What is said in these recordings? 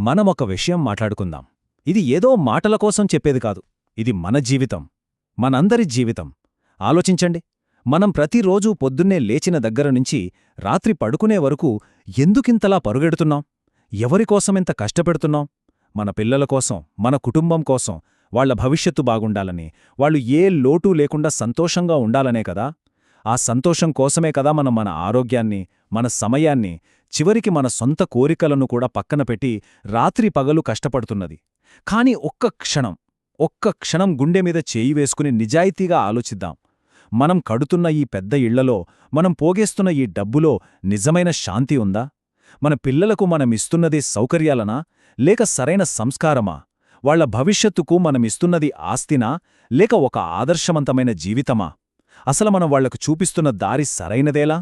మనమొక విషయం మాట్లాడుకుందాం. ఇది ఏదో మాటల కోసం చెప్పేది కాదు. ఇది మన జీవితం, మనందరి జీవితం. ఆలోచించండి, మనం ప్రతిరోజూ పొద్దున్నే లేచిన దగ్గరనుంచి రాత్రి పడుకునే వరకు ఎందుకింతలా పరుగెడుతున్నాం? ఎవరికోసమింత కష్టపెడుతున్నాం? మన పిల్లల కోసం, మన కుటుంబం కోసం, వాళ్ల భవిష్యత్తు బాగుండాలని, వాళ్ళు ఏ లోటూ లేకుండా సంతోషంగా ఉండాలనే కదా. ఆ సంతోషం కోసమే కదా మనం మన ఆరోగ్యాన్ని, మన సమయాన్ని, చివరికి మన సొంత కోరికలను కూడా పక్కన పెట్టి రాత్రి పగలు కష్టపడుతున్నది. కాని ఒక్క క్షణం గుండెమీద చేయి వేసుకుని నిజాయితీగా ఆలోచిద్దాం. మనం కడుతున్న ఈ పెద్ద ఇళ్లలో, మనం పోగేస్తున్న ఈ డబ్బులో నిజమైన శాంతి ఉందా? మన పిల్లలకు మనమిస్తున్నది సౌకర్యాలనా, లేక సరైన సంస్కారమా? వాళ్ల భవిష్యత్తుకు మనమిస్తున్నది ఆస్తినా, లేక ఒక ఆదర్శవంతమైన జీవితమా? అసలు మనం వాళ్లకు చూపిస్తున్న దారి సరైనదేలా?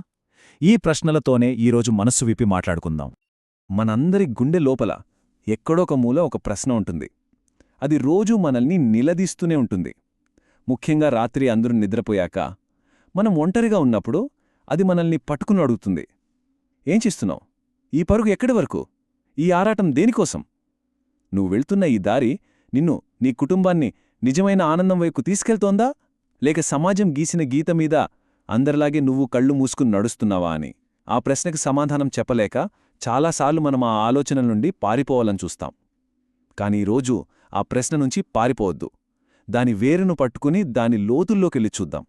ఈ ప్రశ్నలతోనే ఈరోజు మనస్సు విప్పి మాట్లాడుకుందాం. మనందరి గుండె లోపల ఎక్కడొక మూల ఒక ప్రశ్న ఉంటుంది. అది రోజూ మనల్ని నిలదీస్తూనే ఉంటుంది. ముఖ్యంగా రాత్రి అందరూ నిద్రపోయాక, మనం ఒంటరిగా ఉన్నప్పుడు అది మనల్ని పట్టుకుని అడుగుతుంది. ఏం చేస్తున్నావు? ఈ పరుగు ఎక్కడి వరకు? ఈ ఆరాటం దేనికోసం? నువ్వు వెళ్తున్న ఈ దారి నిన్ను, నీ కుటుంబాన్ని నిజమైన ఆనందం వైపు తీసుకెళ్తోందా, లేక సమాజం గీసిన గీతమీద అందరిలాగే నువ్వు కళ్ళు మూసుకుని నడుస్తున్నావా అని? ఆ ప్రశ్నకి సమాధానం చెప్పలేక చాలాసార్లు మనం ఆ ఆలోచనల నుండి పారిపోవాలని చూస్తాం. కాని ఈరోజు ఆ ప్రశ్న నుంచి పారిపోవద్దు. దాని వేరును పట్టుకుని దాని లోతుల్లోకెళ్ళి చూద్దాం.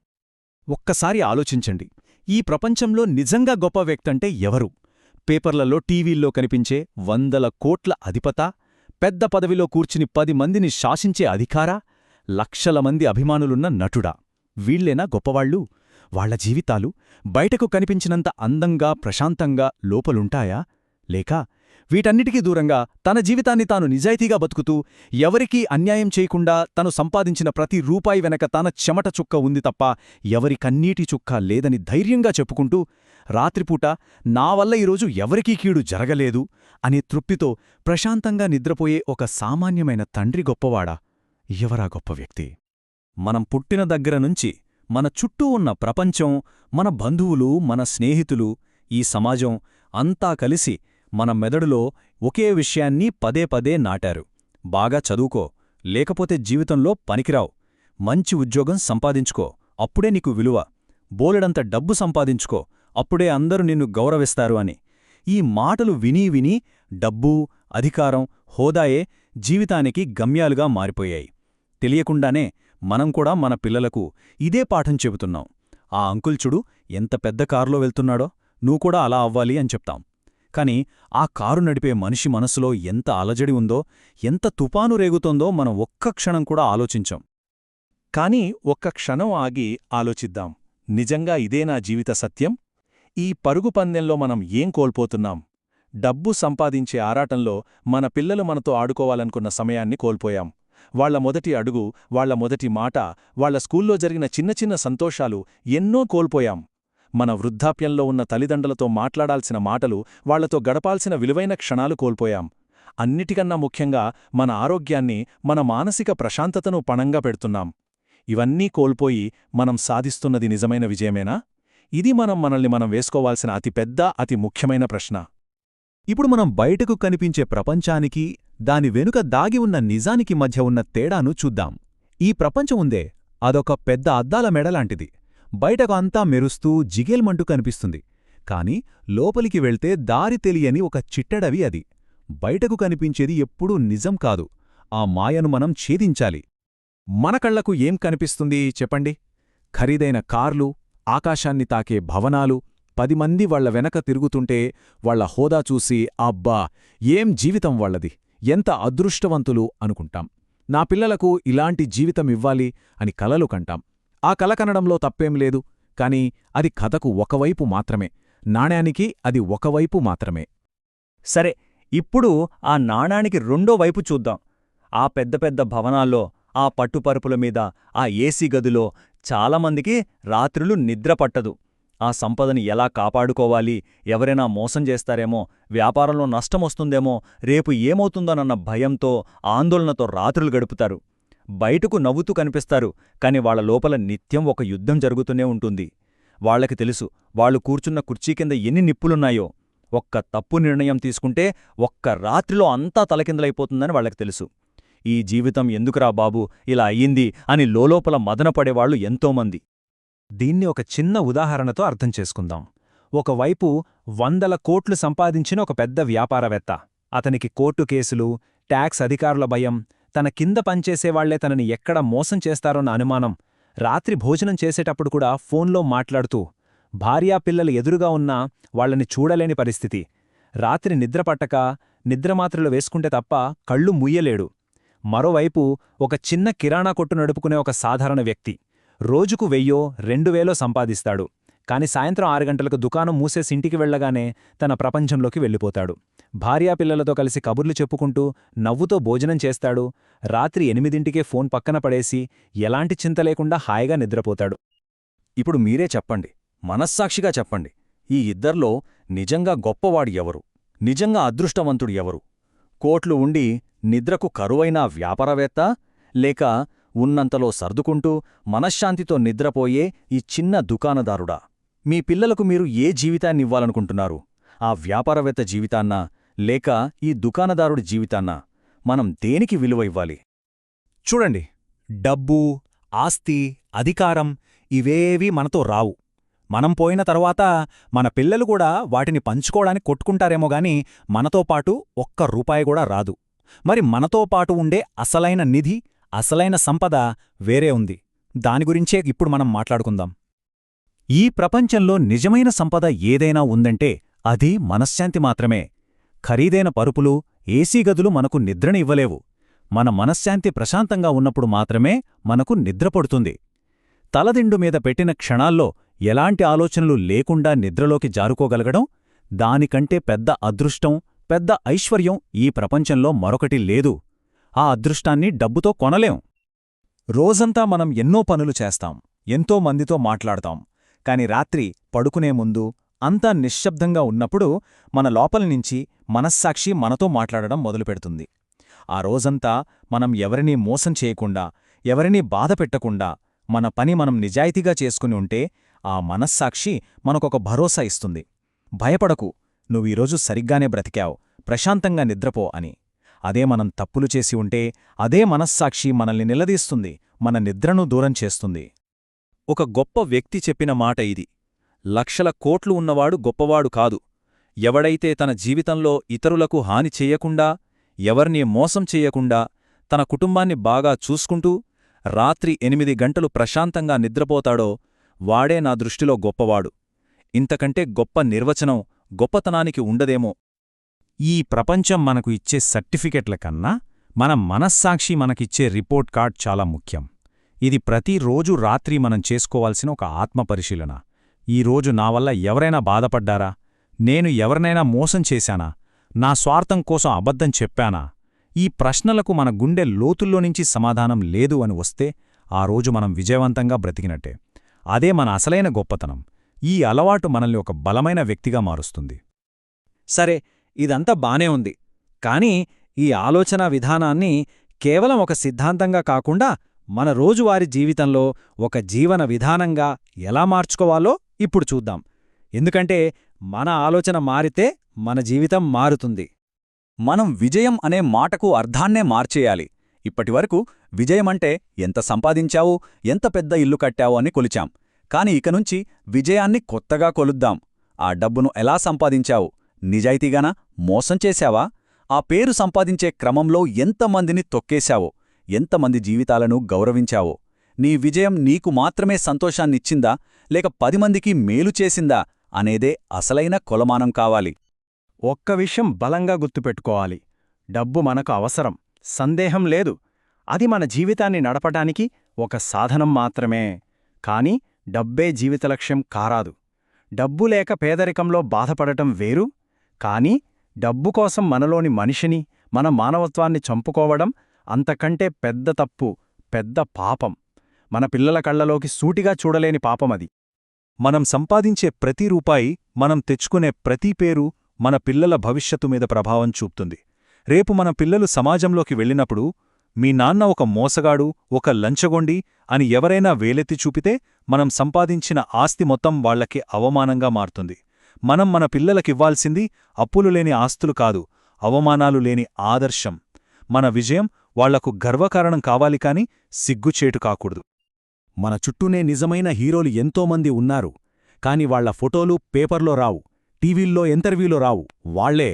ఒక్కసారి ఆలోచించండి, ఈ ప్రపంచంలో నిజంగా గొప్ప వ్యక్తంటే ఎవరు? పేపర్లలో, టీవీల్లో కనిపించే 100 కోట్ల అధిపతా? పెద్ద పదవిలో కూర్చుని 10 మందిని శాసించే అధికారా? లక్షల మంది అభిమానులున్న నటుడా? వీళ్లేనా గొప్పవాళ్ళు? వాళ్ల జీవితాలు బయటకు కనిపించినంత అందంగా, ప్రశాంతంగా లోపలుంటాయా? లేక వీటన్నిటికీ దూరంగా తన జీవితాన్ని తాను నిజాయితీగా బతుకుతూ, ఎవరికీ అన్యాయం చేయకుండా తను సంపాదించిన ప్రతి రూపాయి వెనక తన చెమట చుక్క ఉంది తప్ప ఎవరి కన్నీటి చుక్క లేదని ధైర్యంగా చెప్పుకుంటూ, రాత్రిపూట నా వల్ల ఈరోజు ఎవరికీ కీడు జరగలేదు అనే తృప్తితో ప్రశాంతంగా నిద్రపోయే ఒక సామాన్యమైన తండ్రి గొప్పవాడా? ఎవరా గొప్ప వ్యక్తి? మనం పుట్టిన దగ్గరనుంచి మన చుట్టూ ఉన్న ప్రపంచం, మన బంధువులు, మన స్నేహితులు, ఈ సమాజం అంతా కలిసి మన మెదడులో ఒకే విషయాన్ని పదే పదే నాటారు. బాగా చదువుకో, లేకపోతే జీవితంలో పనికిరావు. మంచి ఉద్యోగం సంపాదించుకో, అప్పుడే నీకు విలువ. బోలెడంత డబ్బు సంపాదించుకో, అప్పుడే అందరూ నిన్ను గౌరవిస్తారు అని. ఈ మాటలు వినీ వినీ డబ్బు, అధికారం, హోదాయే జీవితానికి గమ్యాలుగా మారిపోయాయి. తెలియకుండానే మనం కూడా మన పిల్లలకు ఇదే పాఠం చెబుతున్నాం. ఆ అంకుల్ చూడు, ఎంత పెద్ద కారులో వెళ్తున్నాడో, నువ్వు కూడా అలా అవ్వాలి అని చెప్తాం. కాని ఆ కారు నడిపే మనిషి మనసులో ఎంత అలజడి ఉందో, ఎంత తుపాను రేగుతోందో మనం ఒక్క క్షణం కూడా ఆలోచించం. కాని ఒక్క క్షణం ఆగి ఆలోచిద్దాం, నిజంగా ఇదేనా జీవిత సత్యం? ఈ పరుగు పందెంలో మనం ఏం కోల్పోతున్నాం? డబ్బు సంపాదించే ఆరాటంలో మన పిల్లలు మనతో ఆడుకోవాలనుకున్న సమయాన్ని కోల్పోయాం. వాళ్ల మొదటి అడుగు, వాళ్ల మొదటి మాట, వాళ్ల స్కూల్లో జరిగిన చిన్న చిన్న సంతోషాలు ఎన్నో కోల్పోయాం. మన వృద్ధాప్యంలో ఉన్న తల్లిదండ్రులతో మాట్లాడాల్సిన మాటలు, వాళ్లతో గడపాల్సిన విలువైన క్షణాలు కోల్పోయాం. అన్నిటికన్నా ముఖ్యంగా మన ఆరోగ్యాన్ని, మన మానసిక ప్రశాంతతను పణంగా పెడుతున్నాం. ఇవన్నీ కోల్పోయి మనం సాధిస్తున్నది నిజమైన విజయమేనా? ఇది మనల్ని మనం వేసుకోవాల్సిన అతిపెద్ద, అతి ముఖ్యమైన ప్రశ్న. ఇప్పుడు మనం బయటకు కనిపించే ప్రపంచానికి, దాని వెనుక దాగి ఉన్న నిజానికి మధ్య ఉన్న తేడాను చూద్దాం. ఈ ప్రపంచం ఉందే, అదొక పెద్ద అద్దాల మెడలాంటిది. బయటకు అంతా మెరుస్తూ జిగేల్మంటూ కనిపిస్తుంది. కాని లోపలికి వెళ్తే దారి తెలియని ఒక చిట్టడవి అది. బయటకు కనిపించేది ఎప్పుడూ నిజం కాదు. ఆ మాయను మనం ఛేదించాలి. మన కళ్లకు ఏం కనిపిస్తుంది చెప్పండి? ఖరీదైన కార్లు, ఆకాశాన్ని తాకే భవనాలు, 10 మంది వాళ్ల వెనక తిరుగుతుంటే వాళ్ల హోదా చూసి అబ్బా, ఏం జీవితం వాళ్లది, ఎంత అదృష్టవంతులు అనుకుంటాం. నా పిల్లలకు ఇలాంటి జీవితమివ్వాలి అని కలలు కంటాం. ఆ కల కనడంలో తప్పేం లేదు. కాని అది కథకు ఒకవైపు మాత్రమే, నాణ్యానికి అది ఒకవైపు మాత్రమే. సరే, ఇప్పుడు ఆ నాణానికి రెండో వైపు చూద్దాం. ఆ పెద్ద పెద్ద భవనాల్లో, ఆ పట్టుపరుపుల మీద, ఆ ఏసీ గదిలో చాలామందికి రాత్రులు నిద్రపట్టదు. ఆ సంపదని ఎలా కాపాడుకోవాలి, ఎవరైనా మోసం చేస్తారేమో, వ్యాపారంలో నష్టమొస్తుందేమో, రేపు ఏమవుతుందోనన్న భయంతో, ఆందోళనతో రాత్రులు గడుపుతారు. బయటకు నవ్వుతూ కనిపిస్తారు, కాని వాళ్ల లోపల నిత్యం ఒక యుద్ధం జరుగుతూనే ఉంటుంది. వాళ్లకి తెలుసు, వాళ్లు కూర్చున్న కుర్చీ కింద ఎన్ని నిప్పులున్నాయో. ఒక్క తప్పు నిర్ణయం తీసుకుంటే ఒక్క రాత్రిలో అంతా తలకిందులైపోతుందని వాళ్ళకి తెలుసు. ఈ జీవితం ఎందుకురా బాబూ ఇలా అయ్యింది అని లోలోపల మదనపడేవాళ్లు ఎంతోమంది. దీన్ని ఒక చిన్న ఉదాహరణతో అర్థం చేసుకుందాం. ఒకవైపు 100 కోట్లు సంపాదించిన ఒక పెద్ద వ్యాపారవేత్త. అతనికి కోర్టు కేసులు, ట్యాక్స్ అధికారుల భయం, తన కింద పనిచేసేవాళ్లే తనని ఎక్కడ మోసం చేస్తారోన్న అనుమానం. రాత్రి భోజనం చేసేటప్పుడు కూడా ఫోన్లో మాట్లాడుతూ భార్యాపిల్లలు ఎదురుగా ఉన్నా వాళ్లని చూడలేని పరిస్థితి. రాత్రి నిద్రపట్టక నిద్రమాత్రలు వేసుకుంటే తప్ప కళ్ళు ముయ్యలేడు. మరోవైపు ఒక చిన్న కిరాణా కొట్టు నడుపుకునే ఒక సాధారణ వ్యక్తి. రోజుకు 1000-2000 సంపాదిస్తాడు. కాని సాయంత్రం 6 గంటలకు దుకాణం మూసేసి ఇంటికి వెళ్లగానే తన ప్రపంచంలోకి వెళ్ళిపోతాడు. భార్యాపిల్లలతో కలిసి కబుర్లు చెప్పుకుంటూ నవ్వుతో భోజనం చేస్తాడు. రాత్రి 8ంటికే ఫోన్ పక్కన పడేసి ఎలాంటి చింత లేకుండా హాయిగా నిద్రపోతాడు. ఇప్పుడు మీరే చెప్పండి, మనస్సాక్షిగా చెప్పండి, ఈ ఇద్దర్లో నిజంగా గొప్పవాడు ఎవరు? నిజంగా అదృష్టవంతుడు ఎవరు? కోట్లు ఉండి నిద్రకు కరువైన వ్యాపారవేత్త, లేక ఉన్నంతలో సర్దుకుంటూ మనశ్శాంతితో నిద్రపోయే ఈ చిన్న దుకాణదారుడా? మీ పిల్లలకు మీరు ఏ జీవితాన్నివ్వాలనుకుంటున్నారు? ఆ వ్యాపారవేత్త జీవితాన్నా, లేక ఈ దుకాణదారుడి జీవితాన్నా? మనం దేనికి విలువ ఇవ్వాలి? చూడండి, డబ్బు, ఆస్తి, అధికారం ఇవేవీ మనతో రావు. మనం పోయిన తరువాత మన పిల్లలు కూడా వాటిని పంచుకోవడానికి కొట్టుకుంటారేమో గాని మనతో పాటు ఒక్క రూపాయి కూడా రాదు. మరి మనతో పాటు ఉండే అసలైన నిధి, అసలైన సంపద వేరే ఉంది. దానిగురించే ఇప్పుడు మనం మాట్లాడుకుందాం. ఈ ప్రపంచంలో నిజమైన సంపద ఏదైనా ఉందంటే అది మనశ్శాంతి మాత్రమే. ఖరీదైన పరుపులు, ఏసీ గదులు మనకు నిద్రని ఇవ్వలేవు. మన మనశ్శాంతి ప్రశాంతంగా ఉన్నప్పుడు మాత్రమే మనకు నిద్రపడుతుంది. తలదిండు మీద పెట్టిన క్షణాల్లో ఎలాంటి ఆలోచనలు లేకుండా నిద్రలోకి జారుకోగలగడం, దానికంటే పెద్ద అదృష్టం, పెద్ద ఐశ్వర్యం ఈ ప్రపంచంలో మరొకటి లేదు. ఆ అదృష్టాన్ని డబ్బుతో కొనలేం. రోజంతా మనం ఎన్నో పనులు చేస్తాం, ఎంతో మందితో మాట్లాడతాం. కాని రాత్రి పడుకునే ముందు అంతా నిశ్శబ్దంగా ఉన్నప్పుడు మన లోపలినుంచి మనస్సాక్షి మనతో మాట్లాడడం మొదలుపెడుతుంది. ఆ రోజంతా మనం ఎవరినీ మోసం చేయకుండా, ఎవరినీ బాధపెట్టకుండా మన పని మనం నిజాయితీగా చేసుకుని ఉంటే ఆ మనస్సాక్షి మనకొక భరోసా ఇస్తుంది. భయపడకు, నువ్వీరోజు సరిగ్గానే బ్రతికావు, ప్రశాంతంగా నిద్రపో అని. అదే మనం తప్పులు చేసి ఉంటే అదే మనస్సాక్షి మనల్ని నిలదీస్తుంది, మన నిద్రను దూరం చేస్తుంది. ఒక గొప్ప వ్యక్తి చెప్పిన మాట ఇది: లక్షల కోట్లు ఉన్నవాడు గొప్పవాడు కాదు. ఎవడైతే తన జీవితంలో ఇతరులకు హాని చెయ్యకుండా, ఎవర్నీ మోసం చెయ్యకుండా, తన కుటుంబాన్ని బాగా చూసుకుంటూ రాత్రి 8 గంటలు ప్రశాంతంగా నిద్రపోతాడో వాడే నా దృష్టిలో గొప్పవాడు. ఇంతకంటే గొప్ప నిర్వచనం గొప్పతనానికి ఉండదేమో. ఈ ప్రపంచం మనకు ఇచ్చే సర్టిఫికెట్ల కన్నా మన మనస్సాక్షి మనకిచ్చే రిపోర్ట్ కార్డ్ చాలా ముఖ్యం. ఇది ప్రతిరోజు రాత్రి మనం చేసుకోవాల్సిన ఒక ఆత్మపరిశీలన. ఈరోజు నా వల్ల ఎవరైనా బాధపడ్డారా? నేను ఎవరినైనా మోసం చేశానా? నా స్వార్థం కోసం అబద్ధం చెప్పానా? ఈ ప్రశ్నలకు మన గుండె లోతుల్లోనుంచి సమాధానం లేదు అని వస్తే ఆ రోజు మనం విజయవంతంగా బ్రతికినట్టే. అదే మన అసలైన గొప్పతనం. ఈ అలవాటు మనల్ని ఒక బలమైన వ్యక్తిగా మారుస్తుంది. సరే, ఇదంతా బానే ఉంది. కాని ఈ ఆలోచనా విధానాన్ని కేవలం ఒక సిద్ధాంతంగా కాకుండా మన రోజువారీ జీవితంలో ఒక జీవన విధానంగా ఎలా మార్చుకోవాలో ఇప్పుడు చూద్దాం. ఎందుకంటే మన ఆలోచన మారితే మన జీవితం మారుతుంది. మనం విజయం అనే మాటకు అర్థాన్నే మార్చేయాలి. ఇప్పటివరకు విజయమంటే ఎంత సంపాదించావు, ఎంత పెద్ద ఇల్లు కట్టావు అని కొలిచాం. కాని ఇకనుంచి విజయాన్ని కొత్తగా కొలుద్దాం. ఆ డబ్బును ఎలా సంపాదించావు? నిజాయితీగానా? మోసం చేశావా? ఆ పేరు సంపాదించే క్రమంలో ఎంతమందిని తొక్కేశావో, ఎంతమంది జీవితాలను గౌరవించావో? నీ విజయం నీకు మాత్రమే సంతోషాన్నిచ్చిందా, లేక 10 మందికి మేలు చేసిందా అనేదే అసలైన కొలమానం కావాలి. ఒక్క విషయం బలంగా గుర్తుపెట్టుకోవాలి. డబ్బు మనకు అవసరం, సందేహం లేదు. అది మన జీవితాన్ని నడపడానికి ఒక సాధనం మాత్రమే. కాని డబ్బే జీవిత లక్ష్యం కారాదు. డబ్బు లేక పేదరికంలో బాధపడటం వేరు. కాని డబ్బు కోసం మనలోని మనిషిని, మన మానవత్వాన్ని చంపుకోవడం అంతకంటే పెద్ద తప్పు, పెద్ద పాపం. మన పిల్లల కళ్లలోకి సూటిగా చూడలేని పాపమది. మనం సంపాదించే ప్రతి రూపాయి, మనం తెచ్చుకునే ప్రతి పేరు మన పిల్లల భవిష్యత్తు మీద ప్రభావం చూపుతుంది. రేపు మన పిల్లలు సమాజంలోకి వెళ్ళినప్పుడు మీ నాన్న ఒక మోసగాడు, ఒక లంచగొండి అని ఎవరైనా వేలెత్తి చూపితే మనం సంపాదించిన ఆస్తి మొత్తం వాళ్లకి అవమానంగా మారుతుంది. మనం మన పిల్లలకివ్వాల్సింది అప్పులు లేని ఆస్తులు కాదు, అవమానాలు లేని ఆదర్శం. మన విజయం వాళ్లకు గర్వకారణం కావాలి కాని సిగ్గుచేటు కాకూడదు. మన చుట్టూనే నిజమైన హీరోలు ఎంతోమంది ఉన్నారు, కాని వాళ్ల ఫోటోలు పేపర్లో రావు, టీవీల్లో ఇంటర్వ్యూలో రావు. వాళ్లే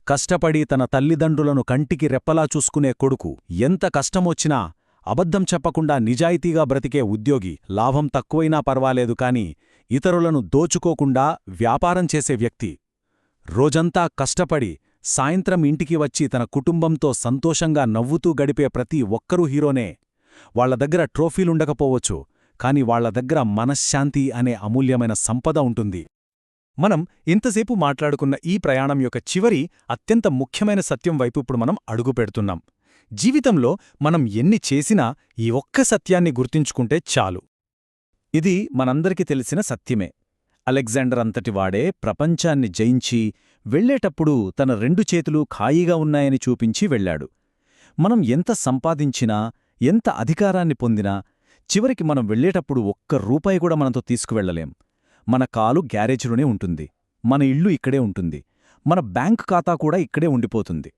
కష్టపడి తన తల్లిదండ్రులను కంటికి రెప్పలా చూసుకునే కొడుకు, ఎంత కష్టమొచ్చినా అబద్ధం చెప్పకుండా నిజాయితీగా బ్రతికే ఉద్యోగి, లాభం తక్కువైనా పర్వాలేదు కాని ఇతరులను దోచుకోకుండా వ్యాపారం చేసే వ్యక్తి, రోజంతా కష్టపడి సాయంత్రం ఇంటికి వచ్చి తన కుటుంబంతో సంతోషంగా నవ్వుతూ గడిపే ప్రతి ఒక్కరూ హీరోనే. వాళ్ల దగ్గర ట్రోఫీలుండకపోవచ్చు, కాని వాళ్ల దగ్గర మనశ్శాంతి అనే అమూల్యమైన సంపద ఉంటుంది. మనం ఇంతసేపు మాట్లాడుకున్న ఈ ప్రయాణం యొక్క చివరి అత్యంత ముఖ్యమైన సత్యం వైపు ఇప్పుడు మనం అడుగుపెడుతున్నాం. జీవితంలో మనం ఎన్ని చేసినా ఈ ఒక్క సత్యాన్ని గుర్తుంచుకుంటే చాలు. ఇది మనందరికీ తెలిసిన సత్యమే. అలెగ్జాండర్ అంతటివాడే ప్రపంచాన్ని జయించి వెళ్లేటప్పుడు తన 2 చేతులూ ఖాళీగా ఉన్నాయని చూపించి వెళ్లాడు. మనం ఎంత సంపాదించినా, ఎంత అధికారాన్ని పొందినా, చివరికి మనం వెళ్లేటప్పుడు ఒక్క రూపాయి కూడా మనతో తీసుకువెళ్లలేం. మన కాలు గ్యారేజ్లోనే ఉంటుంది, మన ఇల్లు ఇక్కడే ఉంటుంది, మన బ్యాంకు ఖాతా కూడా ఇక్కడే ఉండిపోతుంది.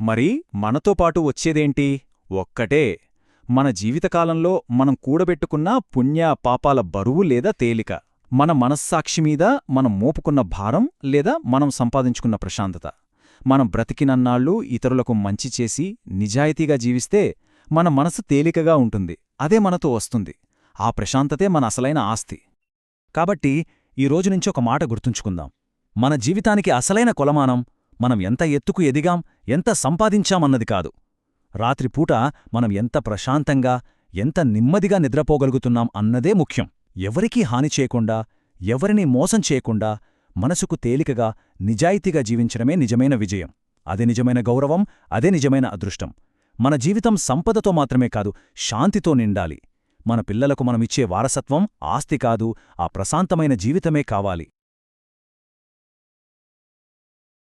మరి మనతో పాటు వచ్చేదేంటి? ఒక్కటే, మన జీవితకాలంలో మనం కూడబెట్టుకున్న పుణ్య పాపాల బరువు లేదా తేలిక, మన మనస్సాక్షిమీద మనం మోపుకున్న భారం లేదా మనం సంపాదించుకున్న ప్రశాంతత. మనం బ్రతికినన్నాళ్ళు ఇతరులకు మంచి చేసి నిజాయితీగా జీవిస్తే మన మనసు తేలికగా ఉంటుంది. అదే మనతో వస్తుంది. ఆ ప్రశాంతతే మన అసలైన ఆస్తి. కాబట్టి ఈ రోజునుంచి ఒక మాట గుర్తుంచుకుందాం. మన జీవితానికి అసలైన కొలమానం మనం ఎంత ఎత్తుకు ఎదిగాం, ఎంత సంపాదించామన్నది కాదు. రాత్రిపూట మనం ఎంత ప్రశాంతంగా, ఎంత నెమ్మదిగా నిద్రపోగలుగుతున్నాం అన్నదే ముఖ్యం. ఎవరికీ హాని చేయకుండా, ఎవరినీ మోసం చేయకుండా, మనసుకు తేలికగా, నిజాయితీగా జీవించడమే నిజమైన విజయం. అదే నిజమైన గౌరవం, అదే నిజమైన అదృష్టం. మన జీవితం సంపదతో మాత్రమే కాదు, శాంతితో నిండాలి. మన పిల్లలకు మనమిచ్చే వారసత్వం ఆస్తి కాదు, ఆ ప్రశాంతమైన జీవితమే కావాలి.